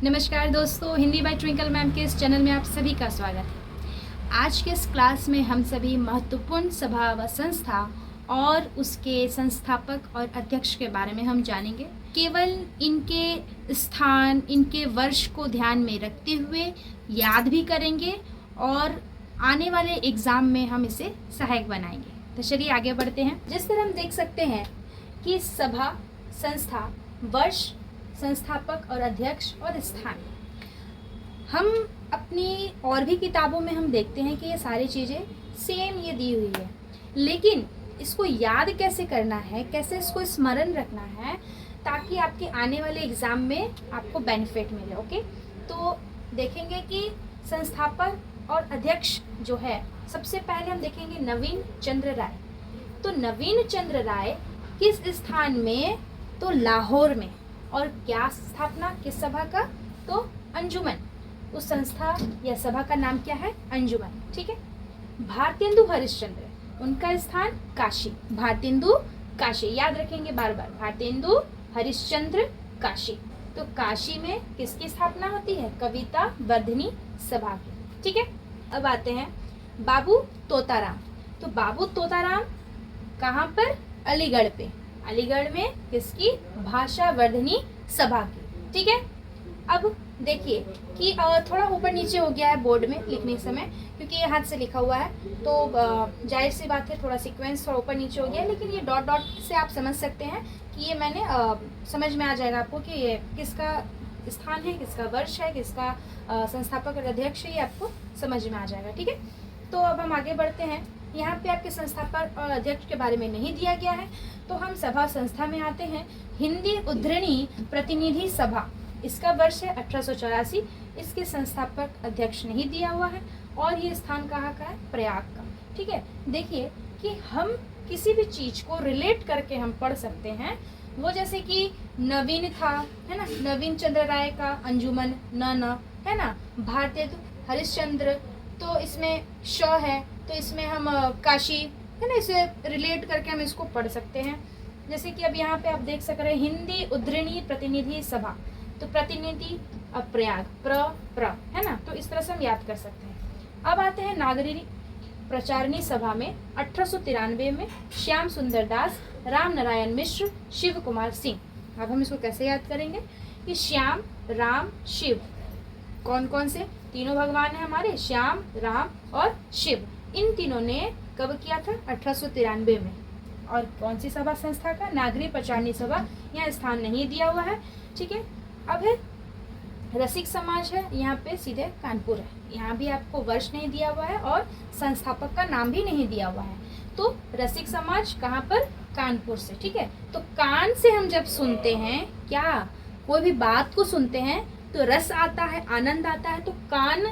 नमस्कार दोस्तों, Hindi bye twinkle ma'am के इस चैनल में आप सभी का स्वागत है। आज के इस क्लास में हम सभी महत्वपूर्ण सभा व संस्था और उसके संस्थापक और अध्यक्ष के बारे में हम जानेंगे। केवल इनके स्थान, इनके वर्ष को ध्यान में रखते हुए याद भी करेंगे और आने वाले एग्ज़ाम में हम इसे सहायक बनाएंगे। तो चलिए आगे बढ़ते हैं। जिस तरह हम देख सकते हैं कि सभा, संस्था, वर्ष, संस्थापक और अध्यक्ष और स्थान, हम अपनी और भी किताबों में हम देखते हैं कि ये सारी चीज़ें सेम ये दी हुई है, लेकिन इसको याद कैसे करना है, कैसे इसको स्मरण रखना है ताकि आपके आने वाले एग्ज़ाम में आपको बेनिफिट मिले। ओके, तो देखेंगे कि संस्थापक और अध्यक्ष जो है, सबसे पहले हम देखेंगे नवीन चंद्र राय। तो नवीन चंद्र राय किस स्थान में? तो लाहौर में। और क्या स्थापना किस सभा का? तो अंजुमन। उस संस्था या सभा का नाम क्या है? अंजुमन। ठीक है। भारतेंदु हरिश्चंद्र, उनका स्थान काशी। भारतेंदु काशी, याद रखेंगे बार बार, भारतेंदु हरिश्चंद्र काशी। तो काशी में किसकी स्थापना होती है? कविता वर्धिनी सभा की। ठीक है। अब आते हैं बाबू तोताराम। तो बाबू तोताराम कहाँ पर? अलीगढ़ पे। अलीगढ़ में किसकी? भाषा वर्धनी सभा की। ठीक है। अब देखिए कि थोड़ा ऊपर नीचे हो गया है बोर्ड में लिखने समय, क्योंकि ये हाथ से लिखा हुआ है, तो जाहिर सी बात है थोड़ा सीक्वेंस थोड़ा ऊपर नीचे हो गया है, लेकिन ये डॉट डॉट से आप समझ सकते हैं कि ये मैंने समझ में आ जाएगा आपको कि ये किसका स्थान है, किसका वर्ष है, किसका संस्थापक और अध्यक्ष है, ये आपको समझ में आ जाएगा। ठीक है। तो अब हम आगे बढ़ते हैं। यहाँ पे आपके संस्थापक और अध्यक्ष के बारे में नहीं दिया गया है, तो हम सभा संस्था में आते हैं। हिंदी उद्धरणी प्रतिनिधि सभा, इसका वर्ष है 1884। इसके संस्थापक अध्यक्ष नहीं दिया हुआ है और ये स्थान कहाँ का है? प्रयाग का। ठीक है। देखिए कि हम किसी भी चीज को रिलेट करके हम पढ़ सकते हैं। वो जैसे कि नवीन था, है ना, नवीन चंद्र राय का अंजुमन, न है ना, भारतेंदु हरिश्चंद्र, तो इसमें श है, तो इसमें हम काशी, है ना, इसे रिलेट करके हम इसको पढ़ सकते हैं। जैसे कि अब यहाँ पे आप देख सक रहे हैं हिंदी उद्धरणी प्रतिनिधि सभा, तो प्रतिनिधि अब प्रयाग, प्र है ना, तो इस तरह से हम याद कर सकते हैं। अब आते हैं नागरिक प्रचारणी सभा में 1893 में श्याम सुंदर दास, राम नारायण मिश्र, शिव कुमार सिंह। अब हम इसको कैसे याद करेंगे कि श्याम, राम, शिव, कौन कौन से? तीनों भगवान हैं हमारे, श्याम, राम और शिव। इन तीनों ने कब किया था? 1893 में। और कौन सी सभा संस्था का? नागरिक प्रचारणी सभा। यहाँ स्थान नहीं दिया हुआ है। ठीक है। अब है रसिक समाज है, यहाँ पे सीधे कानपुर है, यहाँ भी आपको वर्ष नहीं दिया हुआ है और संस्थापक का नाम भी नहीं दिया हुआ है। तो रसिक समाज कहाँ पर? कानपुर से। ठीक है। तो कान से हम जब सुनते हैं, क्या कोई भी बात को सुनते हैं तो रस आता है, आनंद आता है, तो कान,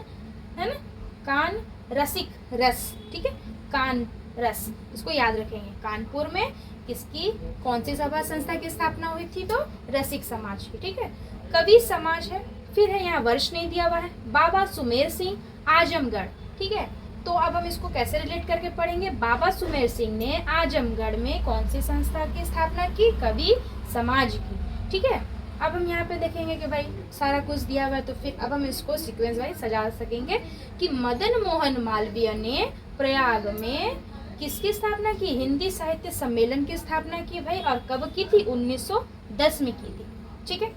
है ना, कान रसिक, रस। ठीक है। कान रस, इसको याद रखेंगे। कानपुर में किसकी, कौन सी सभा संस्था की स्थापना हुई थी? तो रसिक समाज की। ठीक है। कवि समाज है, फिर है यहाँ वर्ष नहीं दिया हुआ है। बाबा सुमेर सिंह, आजमगढ़। ठीक है। तो अब हम इसको कैसे रिलेट करके पढ़ेंगे? बाबा सुमेर सिंह ने आजमगढ़ में कौन सी संस्था की स्थापना की? कवि समाज की। ठीक है। अब हम यहाँ पे देखेंगे कि भाई सारा कुछ दिया हुआ है, तो फिर अब हम इसको सीक्वेंस वाइज सजा सकेंगे कि मदन मोहन मालवीय ने प्रयाग में किसकी स्थापना की? हिंदी साहित्य सम्मेलन की स्थापना की भाई, और कब की थी? 1910 में की थी। ठीक है।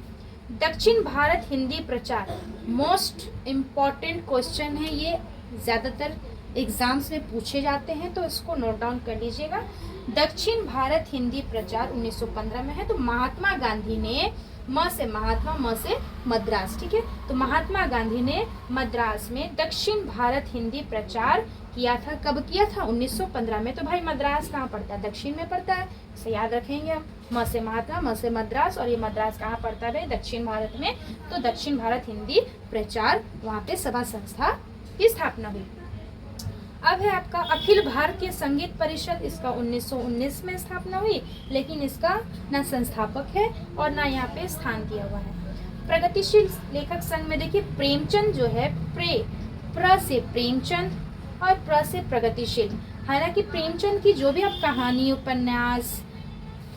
दक्षिण भारत हिंदी प्रचार, मोस्ट इम्पॉर्टेंट क्वेश्चन है ये, ज़्यादातर एग्जाम्स में पूछे जाते हैं, तो इसको नोट डाउन कर लीजिएगा। दक्षिण भारत हिंदी प्रचार 1915 में है। तो महात्मा गांधी ने, म से महात्मा, म से मद्रास। ठीक है। तो महात्मा गांधी ने मद्रास में दक्षिण भारत हिंदी प्रचार किया था। कब किया था? 1915 में। तो भाई मद्रास कहाँ पड़ता है? दक्षिण में पड़ता है, इसे याद रखेंगे हम। म से महात्मा, म से मद्रास, और ये मद्रास कहाँ पड़ता है? दक्षिण भारत में। तो दक्षिण भारत हिंदी प्रचार, वहाँ पे सभा संस्था की स्थापना हुई। अब है आपका अखिल भारतीय संगीत परिषद, इसका 1919 में स्थापना हुई, लेकिन इसका ना संस्थापक है और ना यहाँ पे स्थान दिया हुआ है। प्रगतिशील लेखक संघ में देखिए प्रेमचंद जो है, प्र से प्रेमचंद और प्र से प्रगतिशील। हालांकि प्रेमचंद की जो भी आप कहानी, उपन्यास,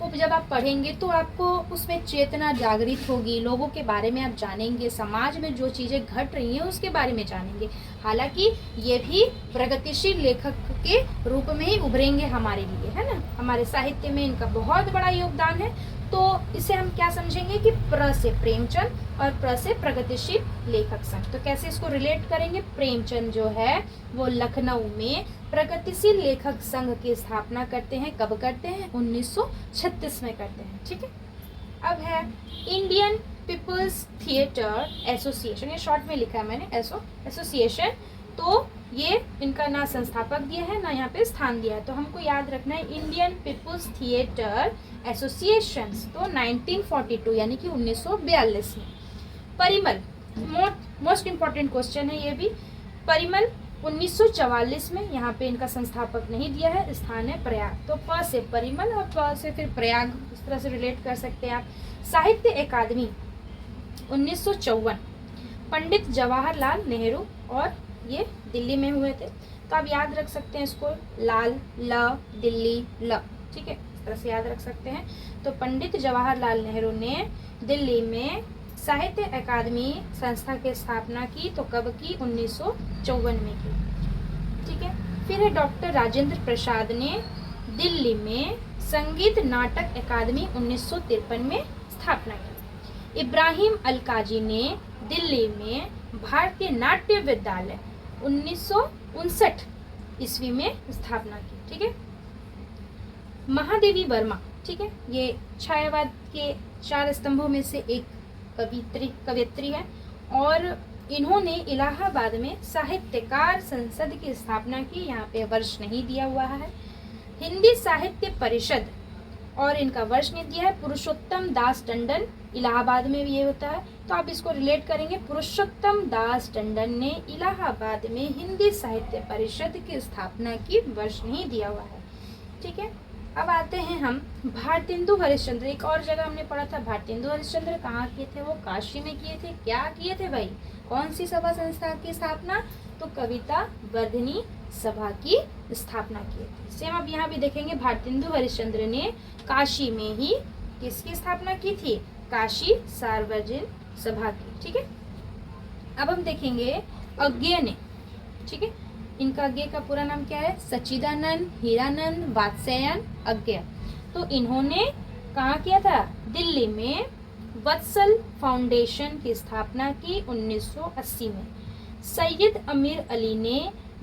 को जब आप पढ़ेंगे तो आपको उसमें चेतना जागृत होगी, लोगों के बारे में आप जानेंगे, समाज में जो चीज़ें घट रही हैं उसके बारे में जानेंगे। हालांकि ये भी प्रगतिशील लेखक के रूप में ही उभरेंगे हमारे लिए, है ना। हमारे साहित्य में इनका बहुत बड़ा योगदान है। तो इसे हम क्या समझेंगे कि प्र से प्रेमचंद और प्र से प्रगतिशील लेखक संघ। तो कैसे इसको रिलेट करेंगे? प्रेमचंद जो है वो लखनऊ में प्रगतिशील लेखक संघ की स्थापना करते हैं। कब करते हैं? 1936 में करते हैं। ठीक है। अब है इंडियन पीपल्स थिएटर एसोसिएशन, ये शॉर्ट में लिखा है मैंने एसोसिएशन। तो ये इनका ना संस्थापक दिया है ना यहाँ पे स्थान दिया है, तो हमको याद रखना है इंडियन पीपल्स थिएटर एसोसिएशन। तो 1942 यानी कि 1942 में। परिमल, मोस्ट इम्पॉर्टेंट क्वेश्चन है ये भी। परिमल 1944 में, यहाँ पे इनका संस्थापक नहीं दिया है, स्थान है प्रयाग। तो प से परिमल और प से फिर प्रयाग, इस तरह से रिलेट कर सकते हैं आप। साहित्य अकादमी 1954, पंडित जवाहरलाल नेहरू, और ये दिल्ली में हुए थे। तो आप याद रख सकते हैं इसको, लाल ल दिल्ली ल, ठीक है, इस तरह से याद रख सकते हैं। तो पंडित जवाहरलाल नेहरू ने दिल्ली में साहित्य अकादमी संस्था की स्थापना की। तो कब की? 1954 में की। ठीक है। फिर है डॉक्टर राजेंद्र प्रसाद ने दिल्ली में संगीत नाटक अकादमी 1953 में स्थापना की। इब्राहिम अलकाजी ने दिल्ली में भारतीय नाट्य विद्यालय 1959 ईस्वी में स्थापना की। ठीक है। महादेवी वर्मा, ठीक है, ये छायावाद के 4 स्तंभों में से एक कवियत्री है, और इन्होंने इलाहाबाद में साहित्यकार संसद की स्थापना की। यहाँ पे वर्ष नहीं दिया हुआ है। हिंदी साहित्य परिषद, और इनका वर्ष नहीं दिया है। पुरुषोत्तम दास टंडन, इलाहाबाद में भी ये होता है, तो आप इसको रिलेट करेंगे। पुरुषोत्तम दास टंडन ने इलाहाबाद में हिंदी साहित्य परिषद की स्थापना की, वर्ष नहीं दिया हुआ है। ठीक है। अब आते हैं हम भारतेंदु हरिश्चंद्र। एक और जगह हमने पढ़ा था, भारतेंदु हरिश्चंद्र कहाँ किए थे? वो काशी में किए थे। क्या किए थे भाई? कौन सी सभा संस्था की स्थापना? तो कविता वर्धिनी सभा की स्थापना किए थे। सेम अब यहाँ भी देखेंगे, भारतेंदु हरिश्चंद्र ने काशी में ही किसकी स्थापना की थी? काशी सार्वजनिक सभा की। ठीक है। अब हम देखेंगे अज्ञेय ने, ठीक है, इनका अज्ञेय का पूरा नाम क्या है? सच्चिदानंद हीरानंद वात्स्यायन अज्ञेय। तो इन्होंने कहाँ किया था? दिल्ली में वत्सल फाउंडेशन की स्थापना की 1980 में। सैयद अमीर अली ने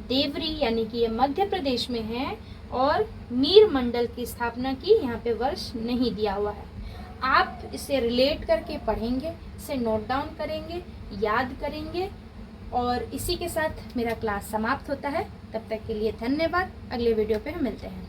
देवरी, यानी कि ये मध्य प्रदेश में है, और मीर मंडल की स्थापना की। यहाँ पे वर्ष नहीं दिया हुआ है। आप इसे रिलेट करके पढ़ेंगे, इसे नोट डाउन करेंगे, याद करेंगे, और इसी के साथ मेरा क्लास समाप्त होता है। तब तक के लिए धन्यवाद। अगले वीडियो पे हम मिलते हैं।